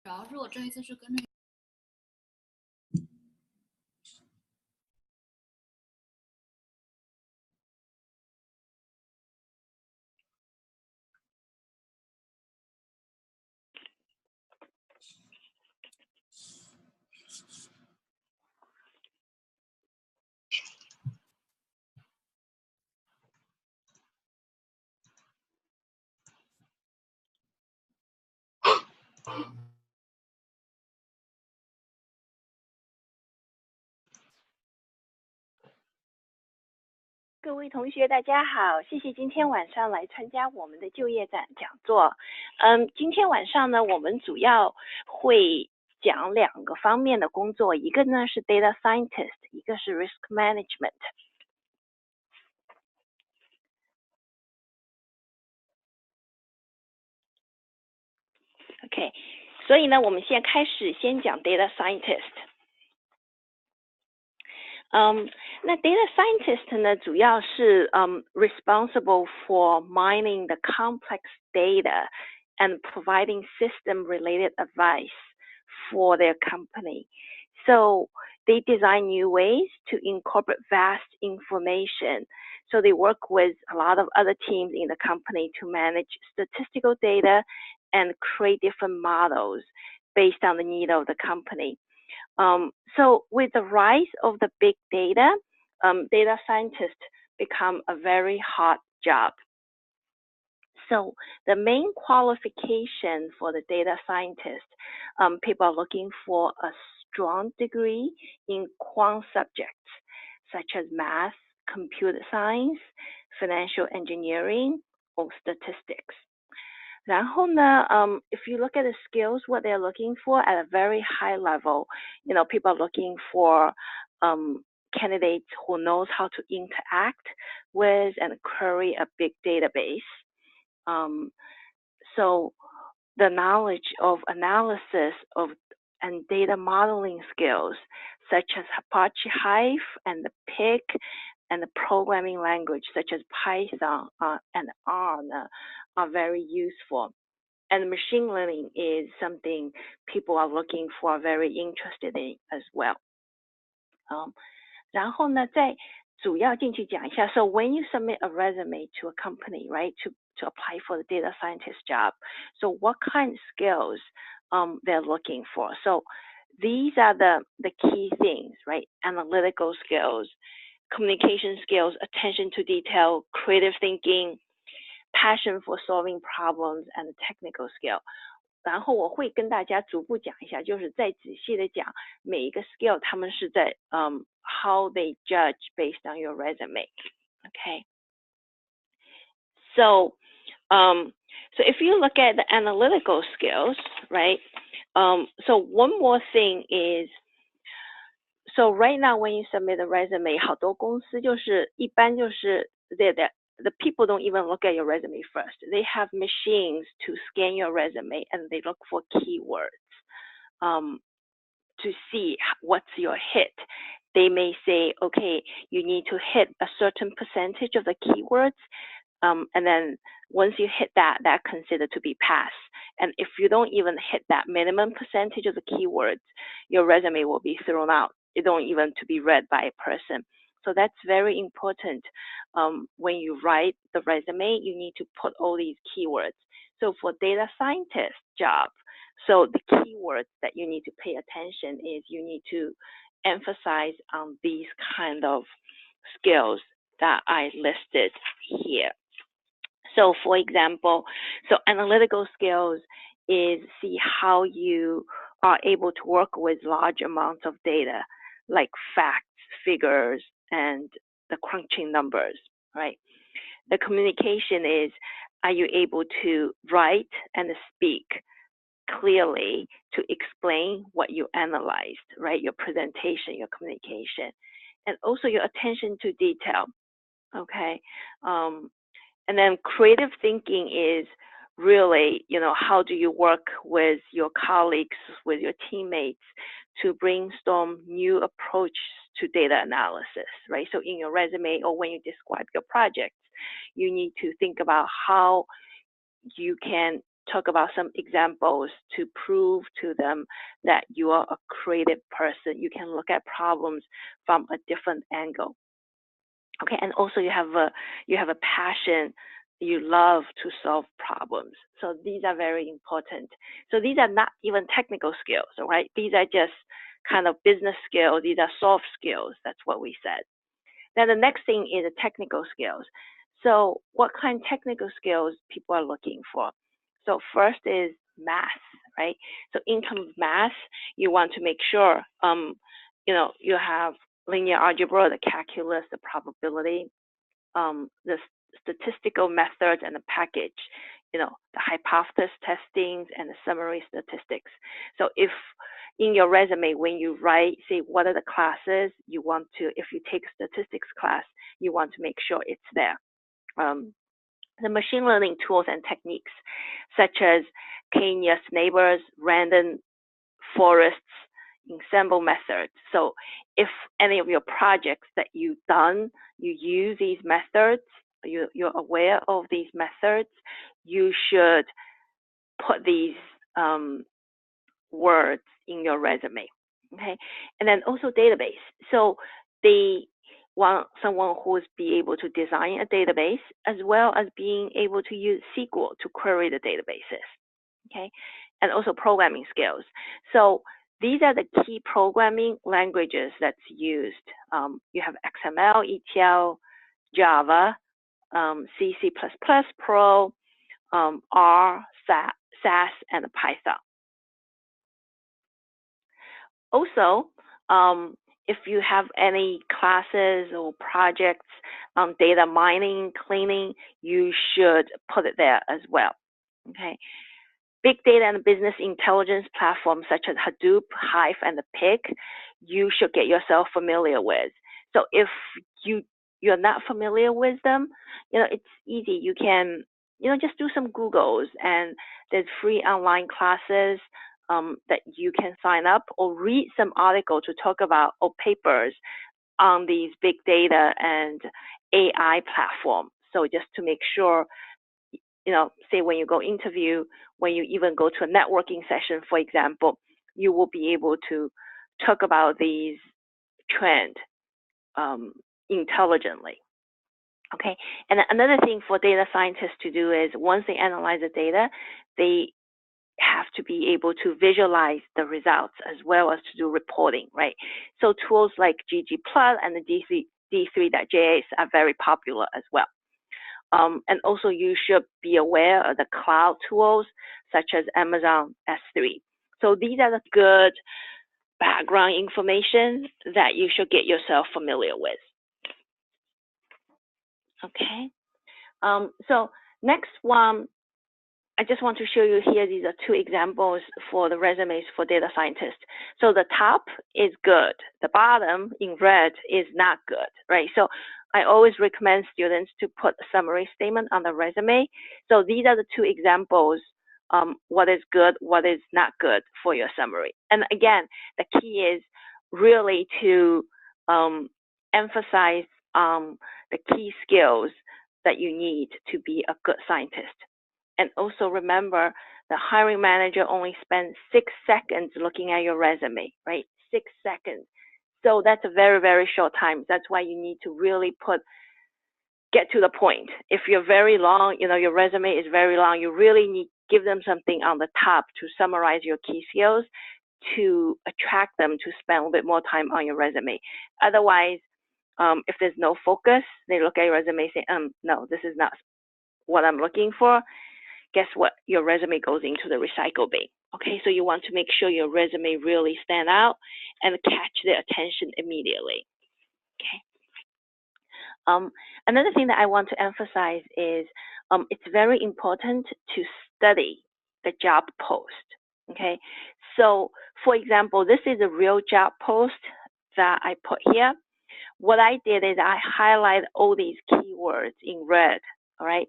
主要是我这一次是跟着。各位同学大家好，谢谢今天晚上来参加我们的就业讲座。今天晚上呢，我们主要会讲2个方面的工作，一个呢是 data scientist， 一个是 risk management。OK， 所以呢，我们现在开始先讲 data scientist。那 data scientist 呢，主要是responsible for mining the complex data and providing system-related advice for their company. So they design new ways to incorporate vast information. So they work with a lot of other teams in the company to manage statistical data and create different models based on the need of the company. So with the rise of the big data, data scientists become a very hot job. So the main qualification for the data scientist, people are looking for a strong degree in quant subjects, such as math, computer science, financial engineering, or statistics. 然后呢, if you look at the skills, what they're looking for at a very high level, people are looking for candidates who knows how to interact with and query a big database. So the knowledge of analysis of and data modeling skills, such as Apache Hive and the Pig, and the programming language such as Python and R are very useful. And machine learning is something people are looking for, very interested in as well. 然后呢，再主要进去讲一下. So when you submit a resume to a company, right, to apply for the data scientist job, so what kind of skills they're looking for? So these are the key things, right? Analytical skills, communication skills, attention to detail, creative thinking, passion for solving problems, and technical skill. 然后我会跟大家逐步讲一下，就是再仔细的讲每一个 skill 他们是在how they judge based on your resume. Okay. So if you look at the analytical skills, right? So one more thing is, so right now when you submit a resume, 好多公司就是一般就是the people don't even look at your resume first. They have machines to scan your resume and they look for keywords to see what's your hit. They may say, okay, you need to hit a certain percentage of the keywords, and then once you hit that, that's considered to be pass. And if you don't even hit that minimum percentage of the keywords, your resume will be thrown out. It don't even to be read by a person. So that's very important. When you write the resume, you need to put all these keywords. So for data scientist job, so the keywords that you need to pay attention is you need to emphasize on these kind of skills that I listed here. So for example, so analytical skills is see how you are able to work with large amounts of data, like facts, figures, and the crunching numbers, right? The communication is, are you able to write and speak clearly to explain what you analyzed, right? Your presentation, your communication, and also your attention to detail, okay? And then creative thinking is really, how do you work with your colleagues, with your teammates to brainstorm new approach to data analysis, right? So in your resume or when you describe your projects, you need to think about how you can talk about some examples to prove to them that you are a creative person. You can look at problems from a different angle. Okay, and also you have a passion. You love to solve problems. So these are very important. So these are not even technical skills, all right? These are just kind of business skills. These are soft skills. That's what we said. Then the next thing is the technical skills. So what kind of technical skills people are looking for? So first is math, right? So in terms of math, you want to make sure, you have linear algebra, the calculus, the probability, the statistical methods and the package, the hypothesis testings and the summary statistics. So if in your resume, when you write, say, what are the classes you want to, if you take a statistics class, you want to make sure it's there. The machine learning tools and techniques, such as k-nearest neighbors, random forests, ensemble methods. So if any of your projects that you've done, you use these methods, you're aware of these methods, you should put these words in your resume, okay? And then also database. So they want someone who is be able to design a database as well as being able to use SQL to query the databases, okay? And also programming skills. So these are the key programming languages that's used. You have XML, ETL, Java, C, C++, Pro, R, SAS, and Python. Also, if you have any classes or projects, data mining, cleaning, you should put it there as well, okay? Big data and business intelligence platforms such as Hadoop, Hive, and the Pig, you should get yourself familiar with. So if you're not familiar with them, it's easy. You can, just do some Googles, and there's free online classes that you can sign up or read some articles to talk about or papers on these big data and AI platforms. So just to make sure, say when you go interview, when you even go to a networking session, for example, you will be able to talk about these trends intelligently. Okay, and another thing for data scientists to do is once they analyze the data, they have to be able to visualize the results as well as to do reporting, right? So tools like ggplot and the D3.js are very popular as well. And also you should be aware of the cloud tools such as Amazon S3. So these are the good background information that you should get yourself familiar with. Okay. So next one, I just want to show you here, these are two examples for the resumes for data scientists. So the top is good. The bottom in red is not good, right? So I always recommend students to put a summary statement on the resume. So these are the two examples, what is good, what is not good for your summary. And again, the key is really to emphasize the key skills that you need to be a good scientist. And also remember, the hiring manager only spends 6 seconds looking at your resume, right? 6 seconds. So that's a very, very short time. That's why you need to really get to the point. If you're very long, your resume is very long, you really need to give them something on the top to summarize your key skills to attract them to spend a little bit more time on your resume. Otherwise, if there's no focus, they look at your resume and say, no, this is not what I'm looking for. Guess what? Your resume goes into the recycle bin. Okay, so you want to make sure your resume really stand out and catch their attention immediately. Okay. Another thing that I want to emphasize is it's very important to study the job post. Okay, so for example, this is a real job post that I put here. What I did is I highlight all these keywords in red. All right,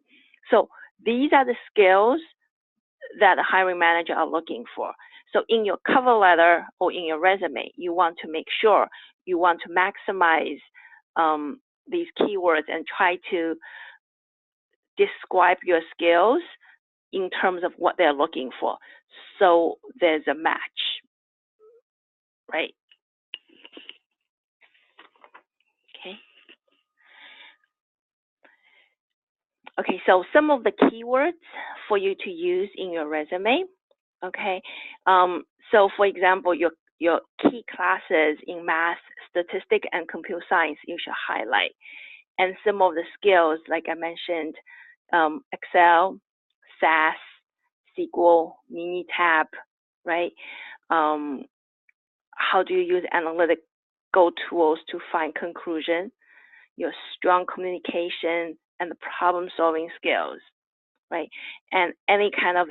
so these are the skills that the hiring manager are looking for. So in your cover letter or in your resume, you want to make sure you want to maximize these keywords and try to describe your skills in terms of what they're looking for. So there's a match, right? Okay. Okay, so some of the keywords for you to use in your resume. Okay, so for example, your key classes in math, statistics, and computer science you should highlight. And some of the skills, like I mentioned, Excel, SAS, SQL, Minitab, right? How do you use analytical tools to find conclusion? Your strong communication and the problem-solving skills, right? And any kind of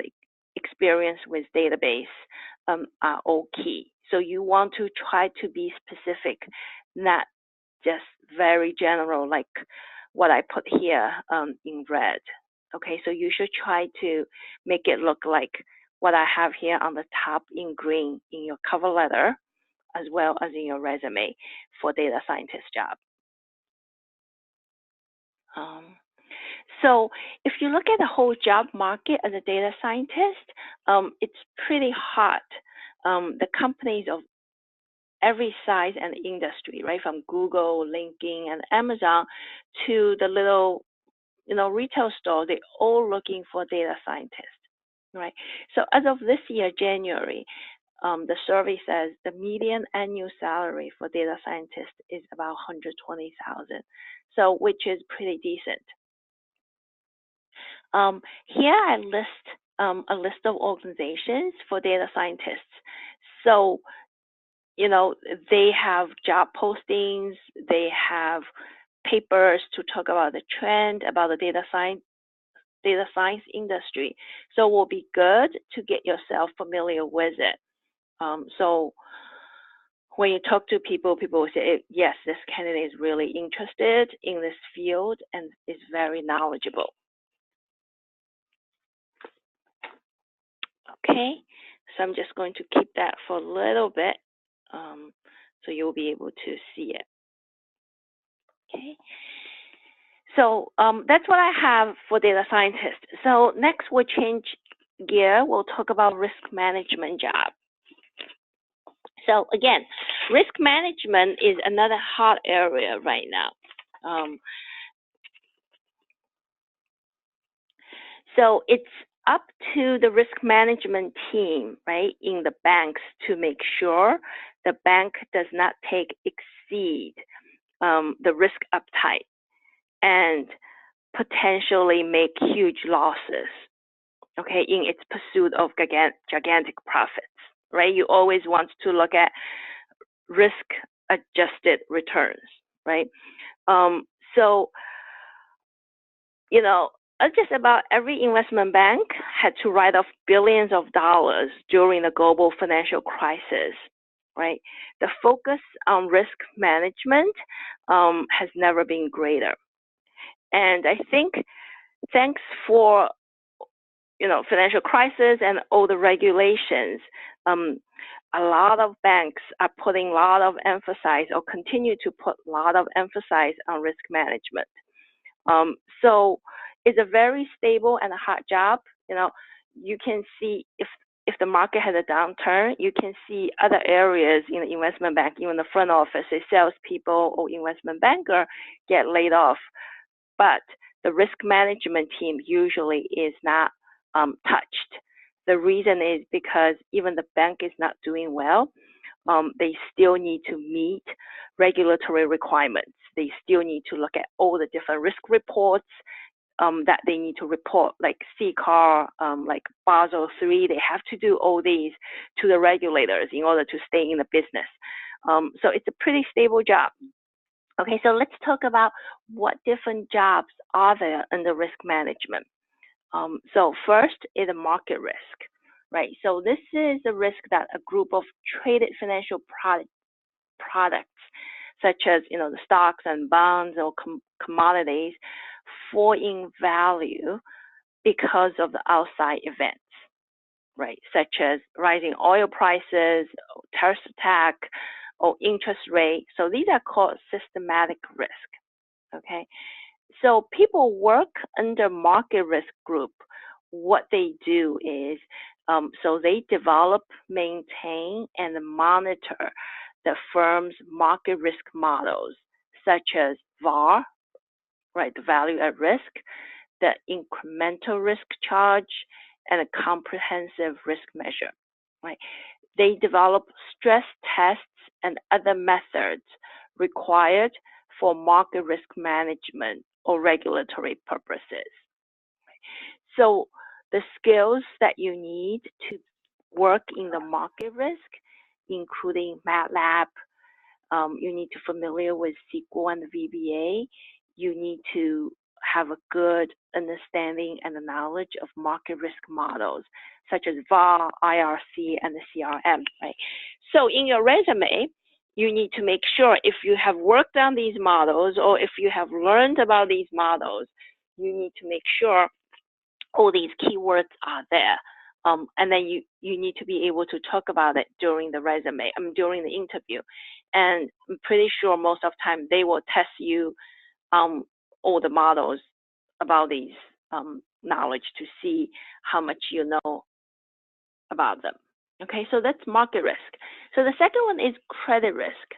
experience with database are all key. So you want to try to be specific, not just very general like what I put here in red. Okay, so you should try to make it look like what I have here on the top in green in your cover letter, as well as in your resume for data scientist job. So if you look at the whole job market as a data scientist, it's pretty hot. The companies of every size and industry, right, from Google, LinkedIn, and Amazon to the little, retail store, they're all looking for data scientists, right? So as of this year, January, the survey says the median annual salary for data scientists is about $120,000, so which is pretty decent. Here I list a list of organizations for data scientists. So, they have job postings, they have papers to talk about the trend, about the data science industry. So it will be good to get yourself familiar with it. So when you talk to people, people will say, yes, this candidate is really interested in this field and is very knowledgeable. Okay, so I'm just going to keep that for a little bit so you'll be able to see it. Okay, so that's what I have for data scientists. So next we'll change gear. We'll talk about risk management job. So again, risk management is another hot area right now. So it's up to the risk management team, right, in the banks to make sure the bank does not exceed the risk appetite and potentially make huge losses, okay, in its pursuit of gigantic profits, right? You always want to look at risk-adjusted returns, right? So, just about every investment bank had to write off billions of dollars during the global financial crisis, right? The focus on risk management has never been greater. And I think thanks for, financial crisis and all the regulations, a lot of banks are putting a lot of emphasis or continue to put a lot of emphasis on risk management. So it's a very stable and a hot job. You can see if the market has a downturn, you can see other areas in the investment bank, even the front office, say salespeople or investment banker get laid off. But the risk management team usually is not touched. The reason is because even the bank is not doing well, they still need to meet regulatory requirements. They still need to look at all the different risk reports that they need to report, like CCAR, like Basel III. They have to do all these to the regulators in order to stay in the business. So it's a pretty stable job. Okay, so let's talk about what different jobs are there under risk management. So first is a market risk, right? So this is a risk that a group of traded financial products, such as the stocks and bonds or commodities, fall in value because of the outside events, right? Such as rising oil prices, or terrorist attack, or interest rate. So these are called systematic risk, okay? So people work under market risk group what they do is, so they develop, maintain, and monitor the firm's market risk models, such as VAR, right, the value at risk, the incremental risk charge, and a comprehensive risk measure, right? They develop stress tests and other methods required for market risk management or regulatory purposes. So the skills that you need to work in the market risk, including MATLAB, you need to familiar with SQL and VBA, you need to have a good understanding and knowledge of market risk models, such as VAR, IRC, and the CRM, right? So in your resume, you need to make sure if you have worked on these models or if you have learned about these models, you need to make sure all these keywords are there. And then you need to be able to talk about it during the resume, during the interview. And I'm pretty sure most of the time they will test you all the models about these knowledge to see how much you know about them. Okay, so that's market risk. So the second one is credit risk.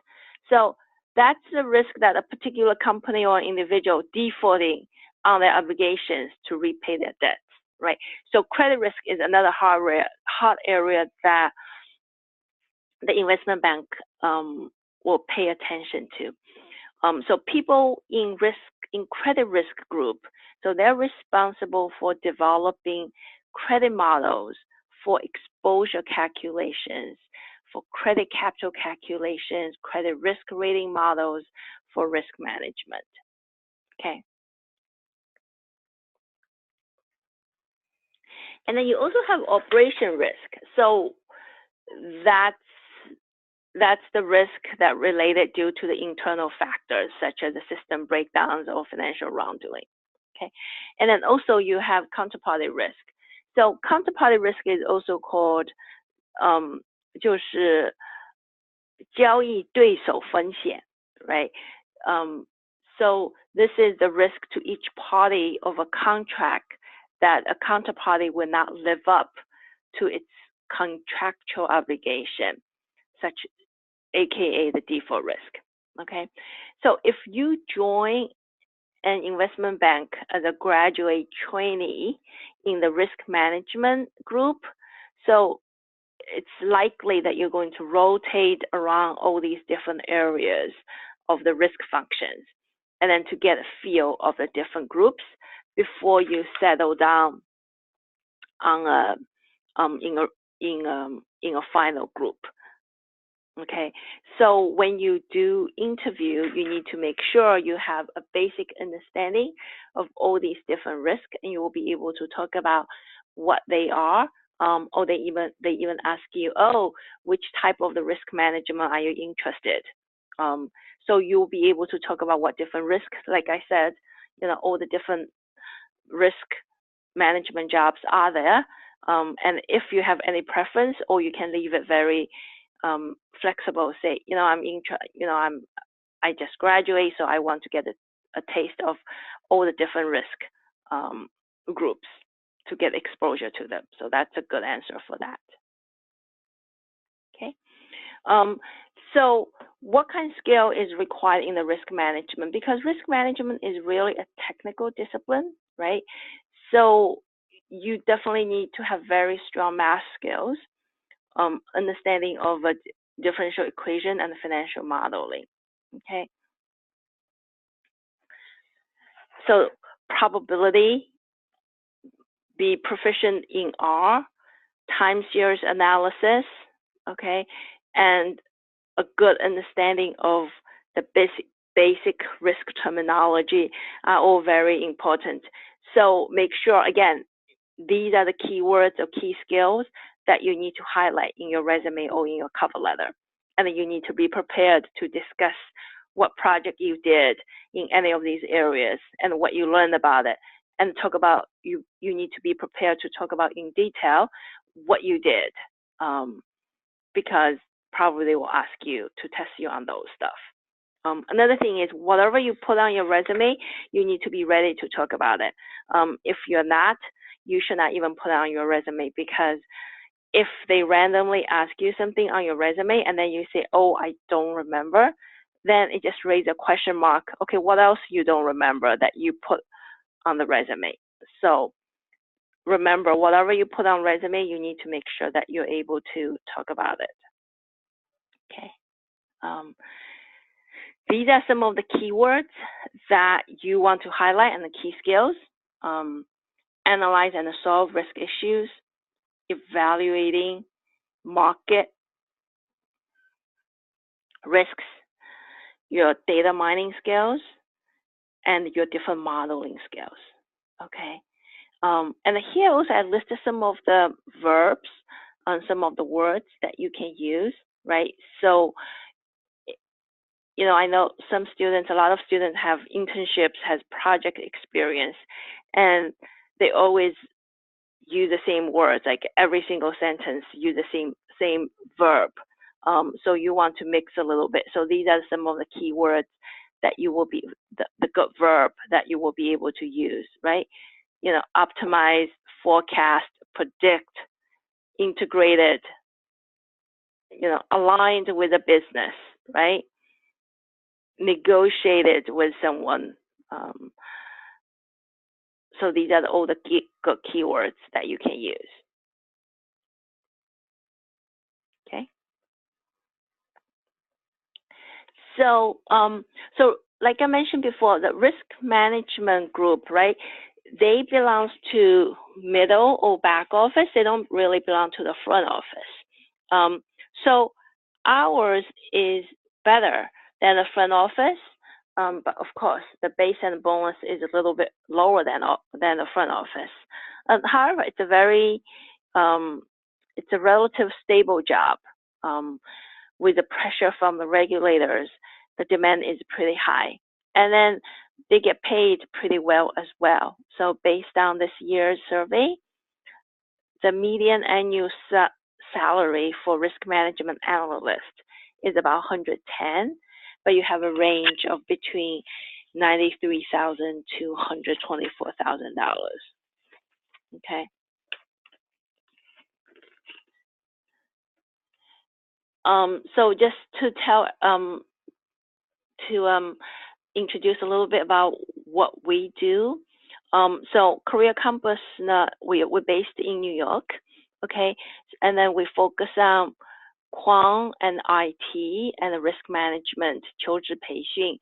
So that's the risk that a particular company or individual defaulting on their obligations to repay their debts, right? So credit risk is another hard area that the investment bank will pay attention to. So people in credit risk group, so they're responsible for developing credit models for exposure calculations, for credit capital calculations, credit risk rating models for risk management. Okay. And then you also have operation risk. So that's the risk that related due to the internal factors, such as the system breakdowns or financial wrongdoing. Okay. And then also you have counterparty risk. So counterparty risk is also called 就是交易对手风险, right? So this is the risk to each party of a contract that a counterparty will not live up to its contractual obligation, such aka the default risk. Okay, so if you join an investment bank as a graduate trainee in the risk management group, so it's likely that you're going to rotate around all these different areas of the risk functions, and then to get a feel of the different groups before you settle down on in a final group. Okay, so when you do interview, you need to make sure you have a basic understanding of all these different risks, and you will be able to talk about what they are, or they even ask you, oh, which type of the risk management are you interested? So you'll be able to talk about what different risks, like I said, all the different risk management jobs are there, and if you have any preference, or you can leave it very flexible, say, I just graduate, so I want to get a taste of all the different risk groups to get exposure to them. So that's a good answer for that. Okay. So what kind of skill is required in the risk management? Because risk management is really a technical discipline, right? So you definitely need to have very strong math skills, understanding of a differential equation and financial modeling. Okay. So probability, be proficient in R, time series analysis, okay, and a good understanding of the basic risk terminology are all very important. So make sure, again, these are the keywords or key skills that you need to highlight in your resume or in your cover letter. And then you need to be prepared to discuss what project you did in any of these areas and what you learned about it. And talk about, you need to be prepared to talk about in detail what you did, because probably they will ask you to test you on those stuff. Another thing is, whatever you put on your resume, you need to be ready to talk about it. If you're not, you should not even put it on your resume, because if they randomly ask you something on your resume and then you say, oh, I don't remember, then it just raises a question mark. Okay, what else you don't remember that you put on the resume? So remember, whatever you put on resume, you need to make sure that you're able to talk about it. Okay. These are some of the keywords that you want to highlight and the key skills. Analyze and solve risk issues, evaluating market risks, your data mining skills, and your different modeling skills. Okay. And here also I listed some of the verbs and some of the words that you can use, right? So, you know, I know some students, a lot of students have internships, has project experience, and they always use the same words, like every single sentence use the same verb. So you want to mix a little bit. So these are some of the key words that you will be, the good verb that you will be able to use, right? You know, optimize, forecast, predict, integrated, you know, aligned with the business, right? Negotiated with someone. So these are all the good keywords that you can use. Okay. So, so like I mentioned before, the risk management group, right? They belong to middle or back office. They don't really belong to the front office. So ours is better than the front office, but of course the base and bonus is a little bit lower than the front office. However, it's a very it's a relative stable job. With the pressure from the regulators, the demand is pretty high, and then they get paid pretty well as well. So based on this year's survey, the median annual salary for risk management analyst is about 110, but you have a range of between $93,000 to $124,000. Okay. So just to introduce a little bit about what we do. So CareerCompass, we're based in New York, okay, and then we focus on Quant and IT and risk management、求职培训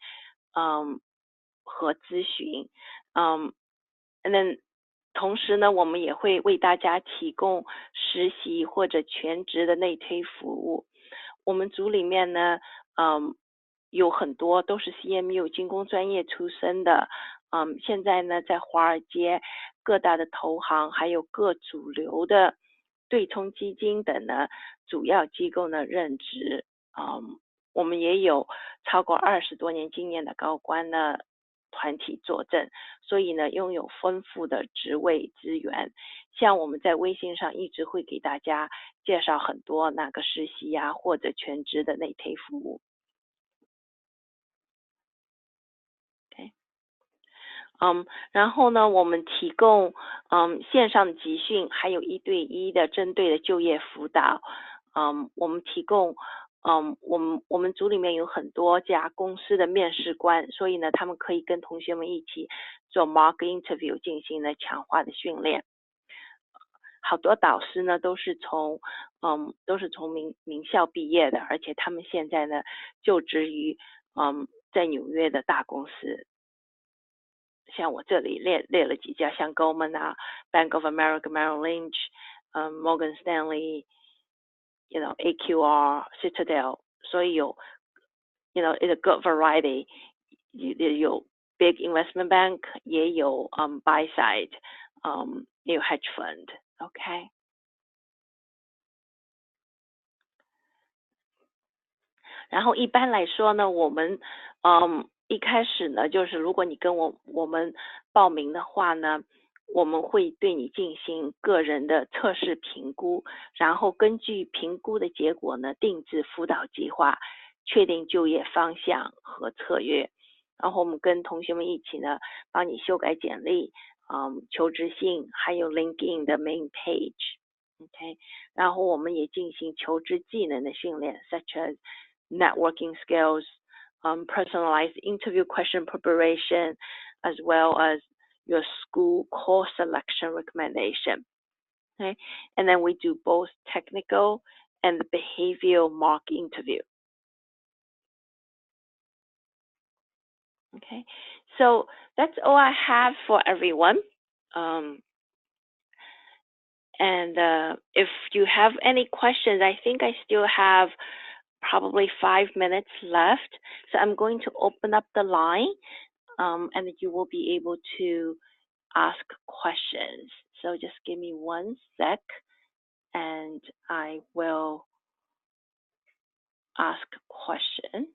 和咨询，and then 同时呢，我们也会为大家提供实习或者全职的内推服务。我们组里面呢，有很多都是 CMU 金工专业出身的，现在呢在华尔街各大的投行还有各主流的对冲基金等呢主要机构呢任职，我们也有超过20多年经验的高官呢团体作证，所以呢拥有丰富的职位资源。像我们在微信上一直会给大家介绍很多哪个实习呀或者全职的内推服务。然后呢，我们提供线上的集训，还有1对1的针对的就业辅导。我们提供我们组里面有很多家公司的面试官，所以呢，他们可以跟同学们一起做 mock interview 进行了强化的训练。好多导师呢都是从名校毕业的，而且他们现在呢就职于在纽约的大公司。像我这里列了几家，像 Goldman 啊 ，Bank of America Merrill Lynch，Morgan Stanley，you know AQR、Citadel， 所以有 you know it's a good variety， 有 big investment bank， 也有buy side， 也有 hedge fund，OK。然后一般来说呢，我们一开始呢，就是如果你跟我们报名的话呢，我们会对你进行个人的测试评估，然后根据评估的结果呢，定制辅导计划，确定就业方向和策略。然后我们跟同学们一起呢，帮你修改简历，求职信，还有 LinkedIn 的 main page。OK， 然后我们也进行求职技能的训练 ，such as networking skills, personalized interview question preparation, as well as your school course selection recommendation. Okay, and then we do both technical and behavioral mock interview. Okay, so that's all I have for everyone. And if you have any questions, I think I still have probably 5 minutes left. So I'm going to open up the line, and you will be able to ask questions. So just give me 1 sec, and I will ask questions.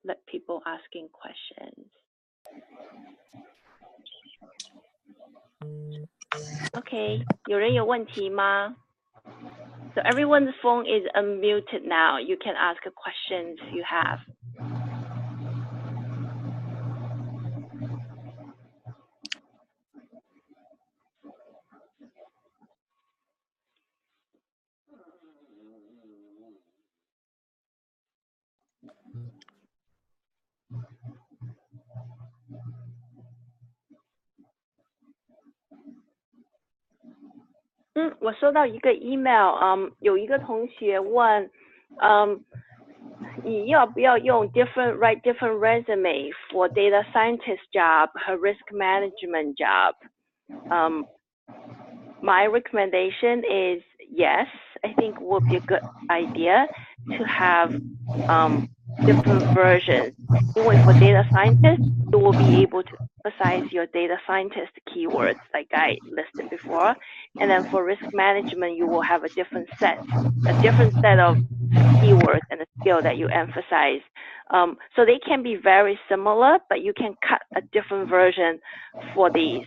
Let people asking questions. Okay, 有人有问题吗？ So everyone's phone is unmuted now. You can ask questions you have. .我收到一个 email， 有一个同学问，你要不要用 write different resume for data scientist job 和 risk management job? My recommendation is yes. I think it would be a good idea to have different versions. 因为 for data scientist, you will be able to emphasize your data scientist keywords like I listed before. And then for risk management, you will have a different set of keywords and a skill that you emphasize. So they can be very similar, but you can cut a different version for these.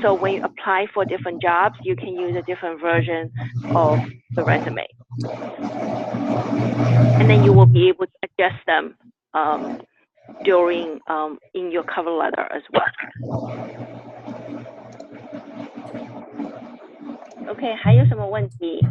So when you apply for different jobs, you can use a different version of the resume. And then you will be able to adjust them during in your cover letter as well. OK， 还有什么问题？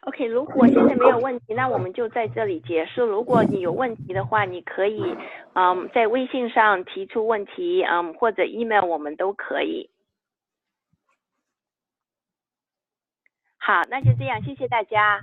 OK， 如果现在没有问题，那我们就在这里结束。如果你有问题的话，你可以在微信上提出问题，或者 email 我们都可以。好，那就这样，谢谢大家。